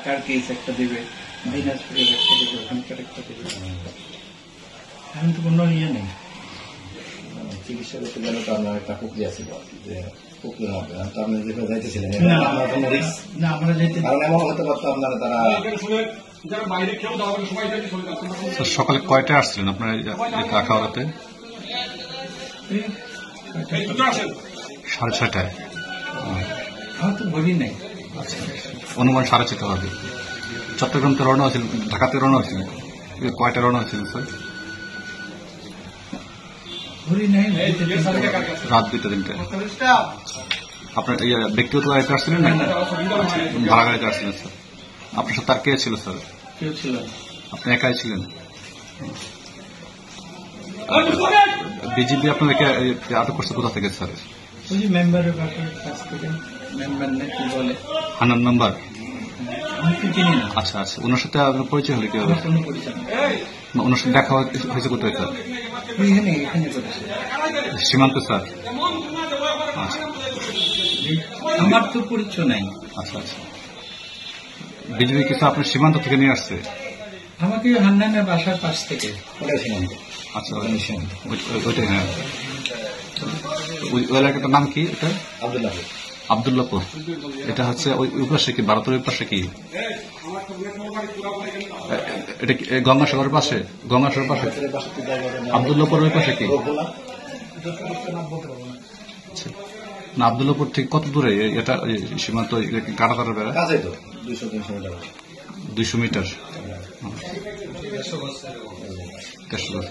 ঢাকার কেস একটা দেবে, দিনাজপুরের একটা দেবে, ওখানকার একটা দেবে। এখন তো কোনো ইয়ে নেই। চিকিৎসা করতে গেলে তো আপনার একটা প্রক্রিয়া ছিল যে প্রক্রিয়া হবে, তো আপনি যেভাবে যাইতেছিলেন না, আপনার কোনো রিস্ক না, আমরা যেতে কারণ এমন হতে পারতো আপনারা তারা সকালে কয়টায় আসছিলেন আপনার আখাউড়াতে? 6:30টায়। আমার তো বলি নাই। অনুমান 6:30 হবে। চট্টগ্রাম থেকে রওনা হয়েছিল, ঢাকাতে রওনা হয়েছিল, কয়টা রওনা হয়েছিল স্যার? বলি নাই, রাত 2-3টায়। আপনার ব্যক্তিগত গাড়িতে আসছিলেন না ভাড়া গাড়িতে আসছিলেন স্যার? আপনার সাথে আর কে ছিল স্যার? কেউ ছিল না। আপনি একাই ছিলেন? বিজিবি আপনাদেরকে আটক করছে কোথা থেকে স্যার? ওই যে মেম্বারের বাসার কাছ থেকে, মেম্বার না কি বলে, হান্নান মেম্বার। আমি তো চিনি না, আচ্ছা আচ্ছা, ওনার সাথে আপনার পরিচয় হলে কি হবে? আমার কোনো পরিচয় নেই। না, ওনার সাথে দেখা হয়েছে কোথায় স্যার? এখানে করেছে। সীমান্ত স্যার? আচ্ছা আমার তো পরিচয় নাই। আচ্ছা আচ্ছা, বিজিবি কিছু আপনার সীমান্ত থেকে নিয়ে আসছে? আমাকে হান্নানের বাসার পাশ থেকে। ওটাই সীমান্ত। আচ্ছা ওইটাই, হ্যাঁ। ওই এলাকাটার নাম কি? এটা আব্দুল্লাহপুর। আব্দুল্লাহপুর। এটা হচ্ছে ওই পাশে কি, ভারতের ওই পাশে কি? এটা কি গঙ্গাসাগরের পাশে? গঙ্গাসাগরের পাশে আব্দুল্লাহপুর ওই পাশে কি? আচ্ছা, না, আব্দুল্লাহপুর থেকে কত দূরে এটা সীমান্ত? কাটাতারের বেড়া? 200 মিটার। 150 বছর।